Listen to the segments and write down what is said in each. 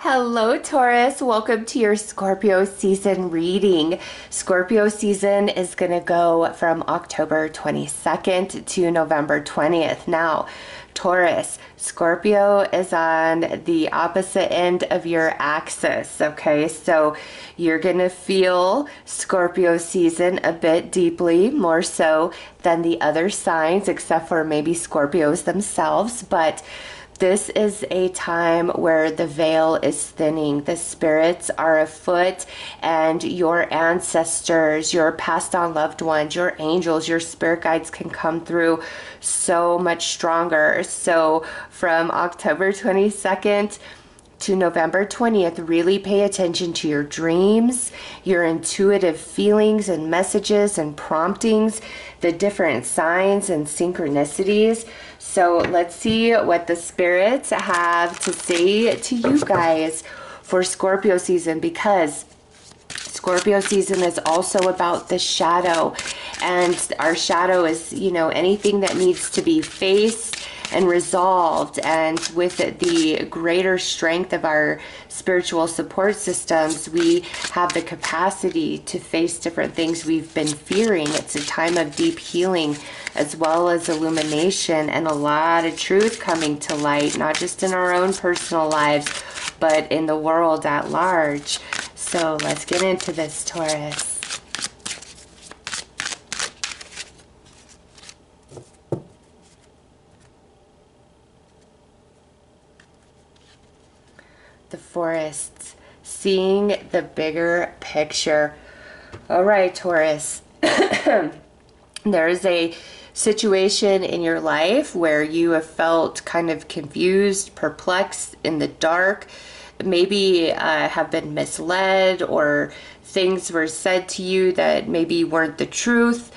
Hello, Taurus. Welcome to your Scorpio season reading. Scorpio season is going to go from October 22nd to November 20th. Now, Taurus, Scorpio is on the opposite end of your axis, okay? So you're going to feel Scorpio season a bit deeply, more so than the other signs, except for maybe Scorpios themselves, but this is a time where the veil is thinning. The spirits are afoot, and your ancestors, your passed on loved ones, your angels, your spirit guides can come through so much stronger. So from October 22nd to November 20th, really pay attention to your dreams, your intuitive feelings and messages and promptings, the different signs and synchronicities. So let's see what the spirits have to say to you guys for Scorpio season, because Scorpio season is also about the shadow, and our shadow is, anything that needs to be faced and resolved. And with the greater strength of our spiritual support systems, we have the capacity to face different things we've been fearing. It's a time of deep healing, as well as illumination and a lot of truth coming to light, not just in our own personal lives, but in the world at large. So let's get into this, Taurus. The forests, seeing the bigger picture. All right, Taurus. There is a situation in your life where you have felt kind of confused, perplexed, in the dark, maybe have been misled, or things were said to you that maybe weren't the truth.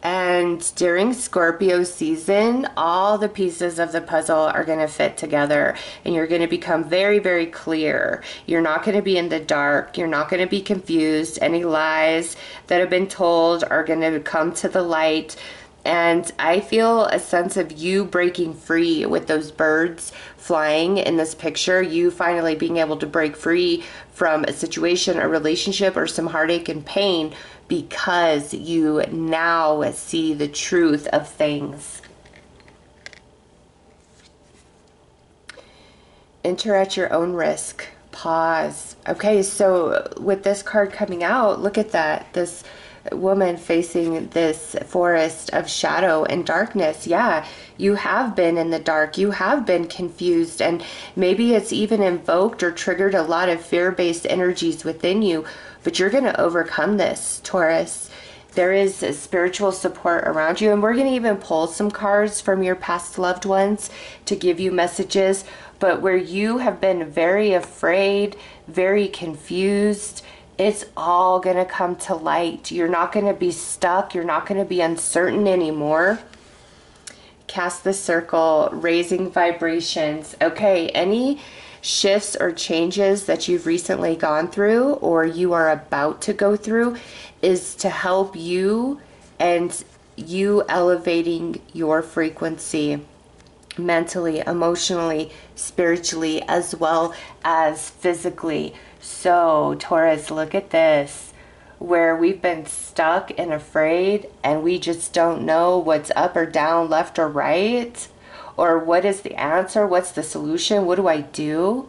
And during Scorpio season, all the pieces of the puzzle are going to fit together, and you're going to become very, very clear. You're not going to be in the dark. You're not going to be confused. Any lies that have been told are going to come to the light. And I feel a sense of you breaking free with those birds flying in this picture, you finally being able to break free from a situation, a relationship, or some heartache and pain, because you now see the truth of things. Enter at your own risk. Pause. Okay, so with this card coming out, look at that. This woman facing this forest of shadow and darkness. Yeah, you have been in the dark. You have been confused, and maybe it's even invoked or triggered a lot of fear-based energies within you, but you're going to overcome this, Taurus. There is a spiritual support around you, and we're going to even pull some cards from your past loved ones to give you messages. But where you have been very afraid, very confused, it's all going to come to light. You're not going to be stuck. You're not going to be uncertain anymore. Cast the circle, raising vibrations. Okay, any shifts or changes that you've recently gone through or you are about to go through is to help you, and you elevating your frequency mentally, emotionally, spiritually, as well as physically. So, Taurus, look at this, where we've been stuck and afraid, and we just don't know what's up or down, left or right, or what is the answer, what's the solution, what do I do?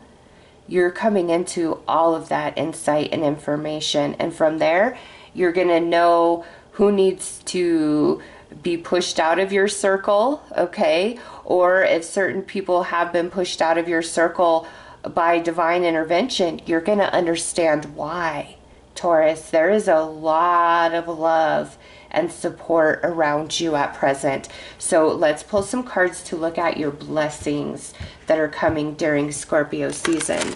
You're coming into all of that insight and information, and from there, you're going to know who needs to be pushed out of your circle, okay? Or if certain people have been pushed out of your circle by divine intervention, you're going to understand why. Taurus, there is a lot of love and support around you at present. So let's pull some cards to look at your blessings that are coming during Scorpio season.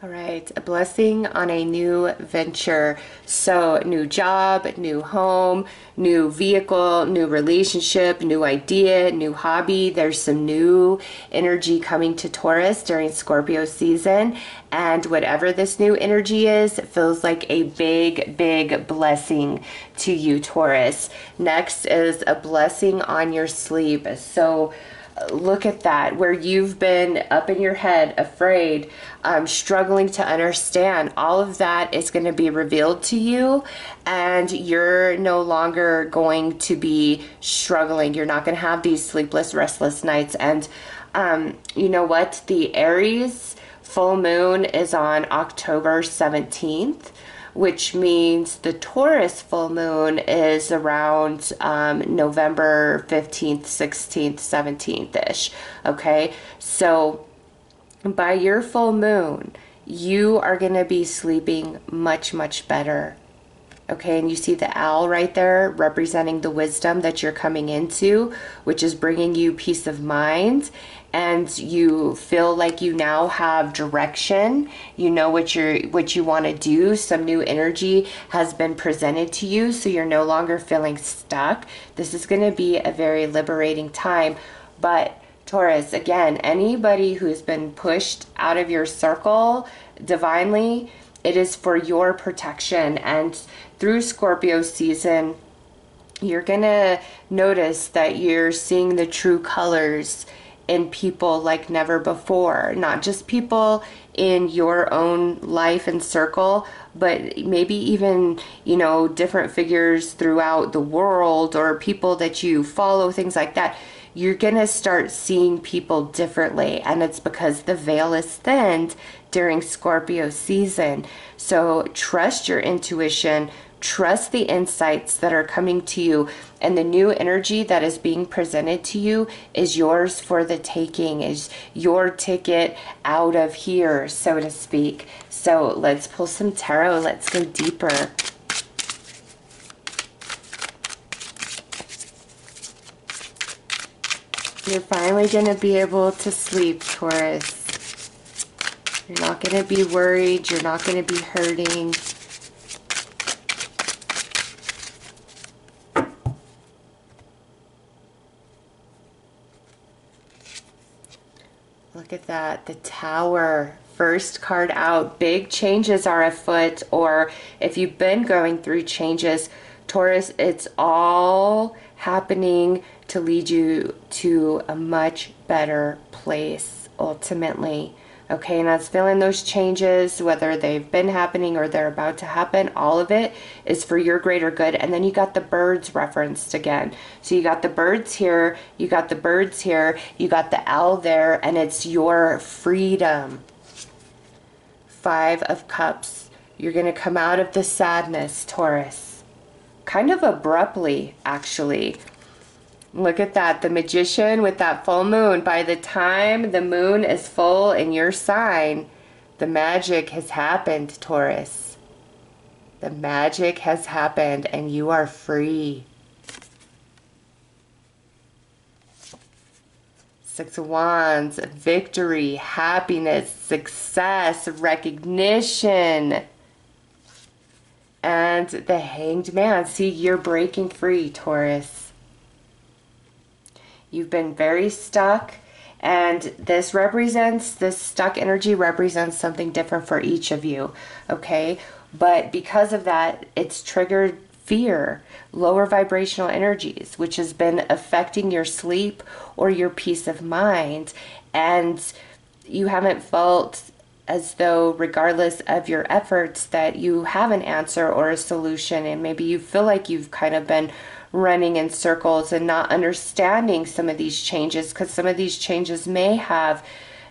All right, a blessing on a new venture. So, new job, new home, new vehicle, new relationship, new idea, new hobby. There's some new energy coming to Taurus during Scorpio season. And whatever this new energy is, it feels like a big, big blessing to you, Taurus. Next is a blessing on your sleep. So, look at that, where you've been up in your head, afraid, struggling to understand. All of that is going to be revealed to you, and you're no longer going to be struggling. You're not going to have these sleepless, restless nights. And you know what? The Aries full moon is on October 17th. Which means the Taurus full moon is around November 15th, 16th, 17th-ish. Okay, so by your full moon, you are going to be sleeping much, much better. Okay, and you see the owl right there representing the wisdom that you're coming into, which is bringing you peace of mind, and you feel like you now have direction. You know what you want to do. Some new energy has been presented to you, so you're no longer feeling stuck. This is going to be a very liberating time. But Taurus, again, anybody who's been pushed out of your circle divinely, it is for your protection. And through Scorpio season, you're going to notice that you're seeing the true colors in people like never before. Not just people in your own life and circle, but maybe even, you know, different figures throughout the world or people that you follow, things like that. You're going to start seeing people differently, and it's because the veil is thinned during Scorpio season. So trust your intuition, trust the insights that are coming to you, and the new energy that is being presented to you is yours for the taking, is your ticket out of here, so to speak. So let's pull some tarot. Let's go deeper. You're finally going to be able to sleep, Taurus. You're not going to be worried. You're not going to be hurting. Look at that. The Tower. First card out. Big changes are afoot. Or if you've been going through changes, Taurus, it's all happening to lead you to a much better place ultimately. Okay, and that's feeling those changes, whether they've been happening or they're about to happen, all of it is for your greater good. And then you got the birds referenced again. So you got the birds here, you got the birds here, you got the owl there, and it's your freedom. Five of Cups. You're going to come out of the sadness, Taurus. Kind of abruptly, actually. Look at that, the Magician with that full moon. By the time the moon is full in your sign, the magic has happened, Taurus. The magic has happened and you are free. Six of Wands, victory, happiness, success, recognition. And the Hanged Man. See, you're breaking free, Taurus. You've been very stuck, and this stuck energy represents something different for each of you, okay? But because of that, it's triggered fear, lower vibrational energies, which has been affecting your sleep or your peace of mind, and you haven't felt as though, regardless of your efforts, that you have an answer or a solution, and maybe you feel like you've kind of been running in circles and not understanding some of these changes, because some of these changes may have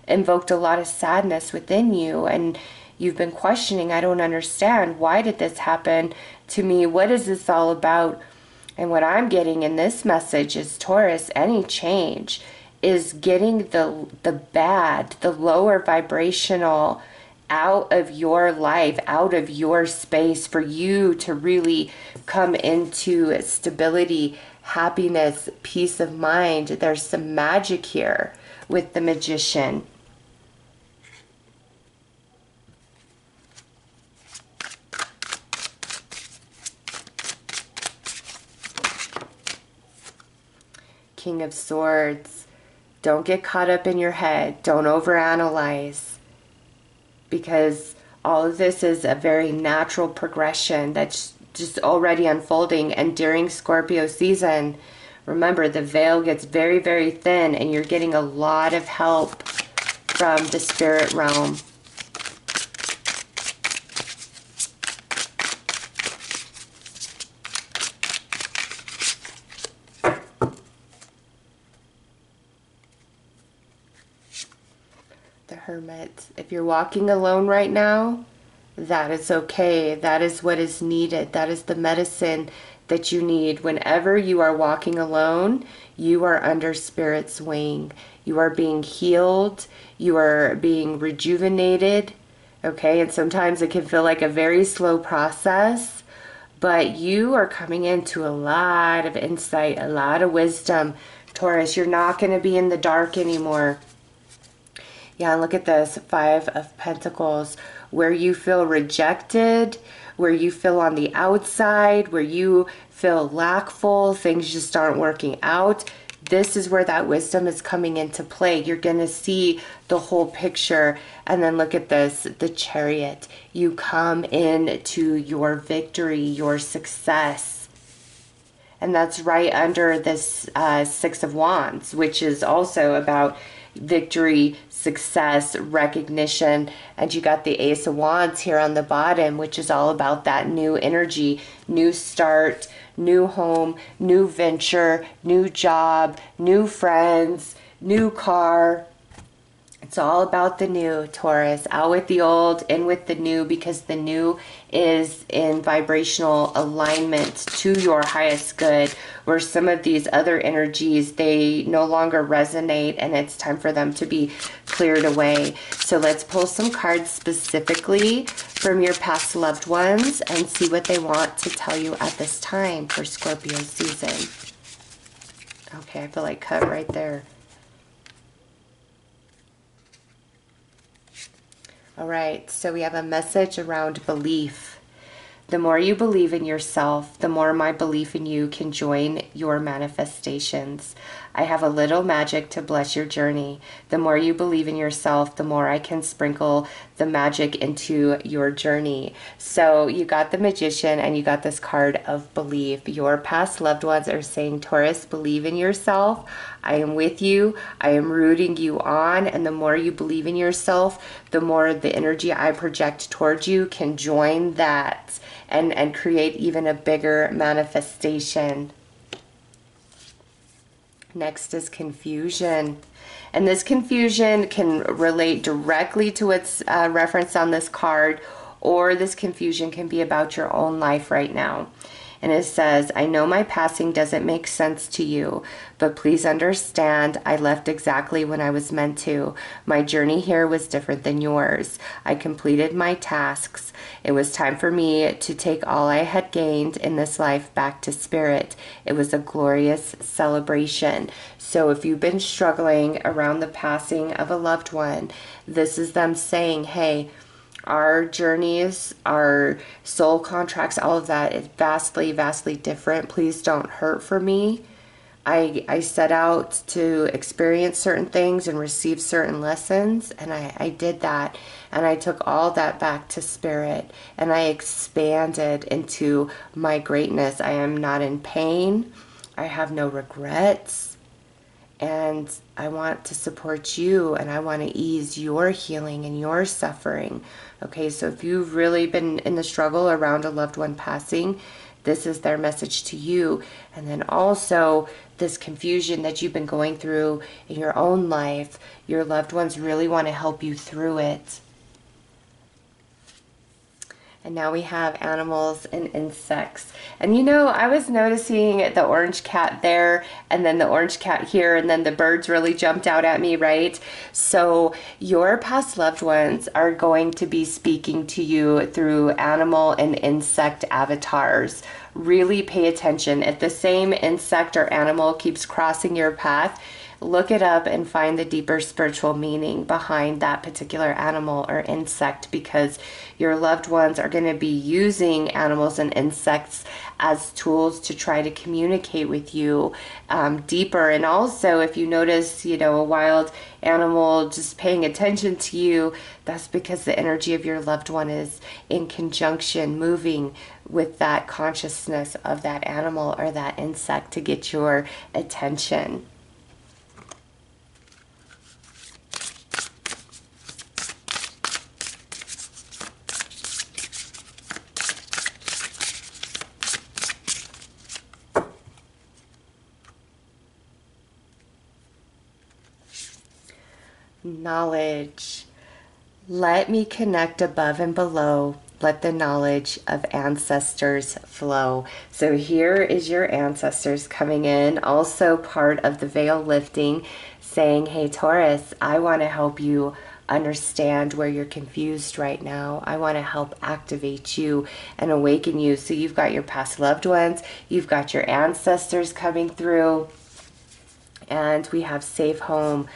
invoked a lot of sadness within you, and you've been questioning, I don't understand, why did this happen to me, what is this all about? And what I'm getting in this message is, Taurus, any change is getting the bad, the lower vibrational out of your life, out of your space, for you to really come into stability, happiness, peace of mind. There's some magic here with the Magician. King of Swords. Don't get caught up in your head. Don't overanalyze. Because all of this is a very natural progression that's just already unfolding. And during Scorpio season, remember, the veil gets very, very thin, and you're getting a lot of help from the spirit realm. The Hermit. If you're walking alone right now, that is okay. That is what is needed. That is the medicine that you need. Whenever you are walking alone, you are under Spirit's wing. You are being healed. You are being rejuvenated. Okay, and sometimes it can feel like a very slow process, but you are coming into a lot of insight, a lot of wisdom. Taurus, you're not going to be in the dark anymore. Yeah, look at this, 5 of Pentacles, where you feel rejected, where you feel on the outside, where you feel lackful, things just aren't working out. This is where that wisdom is coming into play. You're going to see the whole picture. And then look at this, the Chariot. You come into your victory, your success. And that's right under this 6 of Wands, which is also about victory, success, recognition. And you got the Ace of Wands here on the bottom, which is all about that new energy, new start, new home, new venture, new job, new friends, new car. It's all about the new, Taurus. Out with the old, in with the new, because the new is in vibrational alignment to your highest good, where some of these other energies, they no longer resonate, and it's time for them to be cleared away. So let's pull some cards specifically from your past loved ones and see what they want to tell you at this time for Scorpio season. Okay, I feel like cut right there. All right, so we have a message around belief. The more you believe in yourself, the more my belief in you can join your manifestations. I have a little magic to bless your journey. The more you believe in yourself, the more I can sprinkle the magic into your journey. So you got the Magician and you got this card of belief. Your past loved ones are saying, Taurus, believe in yourself. I am with you. I am rooting you on. And the more you believe in yourself, the more the energy I project towards you can join that and create even a bigger manifestation. Next is confusion. And this confusion can relate directly to what's referenced on this card, or this confusion can be about your own life right now. And it says, I know my passing doesn't make sense to you, but please understand I left exactly when I was meant to. My journey here was different than yours. I completed my tasks. It was time for me to take all I had gained in this life back to spirit. It was a glorious celebration. So if you've been struggling around the passing of a loved one, this is them saying, hey, our journeys, our soul contracts, all of that is vastly, vastly different. Please don't hurt for me. I set out to experience certain things and receive certain lessons, and I did that. And I took all that back to spirit, and I expanded into my greatness. I am not in pain. I have no regrets. And I want to support you, and I want to ease your healing and your suffering. Okay, so if you've really been in the struggle around a loved one passing, this is their message to you. And then also this confusion that you've been going through in your own life, your loved ones really want to help you through it. And now we have animals and insects. And you know, I was noticing the orange cat there, and then the orange cat here, and then the birds really jumped out at me, right? So your past loved ones are going to be speaking to you through animal and insect avatars. Really pay attention. If the same insect or animal keeps crossing your path, look it up and find the deeper spiritual meaning behind that particular animal or insect, because your loved ones are going to be using animals and insects as tools to try to communicate with you deeper. And also, if you notice, a wild animal just paying attention to you, that's because the energy of your loved one is in conjunction, moving with that consciousness of that animal or that insect to get your attention. Knowledge. Let me connect above and below. Let the knowledge of ancestors flow. So here is your ancestors coming in, also part of the veil lifting, saying, hey, Taurus, I want to help you understand where you're confused right now. I want to help activate you and awaken you. So you've got your past loved ones, you've got your ancestors coming through, and we have safe home.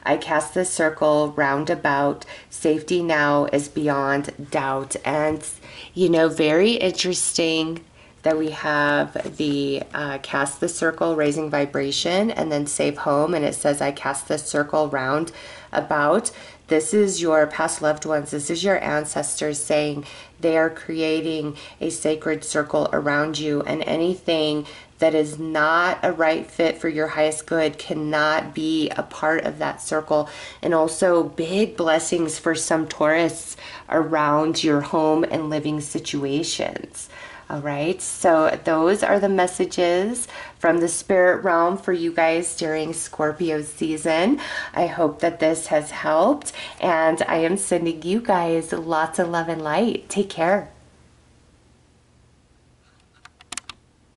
I cast the circle round about. Safety now is beyond doubt. And, very interesting that we have the cast the circle, raising vibration, and then safe home. And it says, I cast the circle round about. This is your past loved ones. This is your ancestors saying they are creating a sacred circle around you, and anything that is not a right fit for your highest good cannot be a part of that circle. And also big blessings for some Taurus around your home and living situations. All right, so those are the messages from the spirit realm for you guys during Scorpio season. I hope that this has helped, and I am sending you guys lots of love and light. Take care.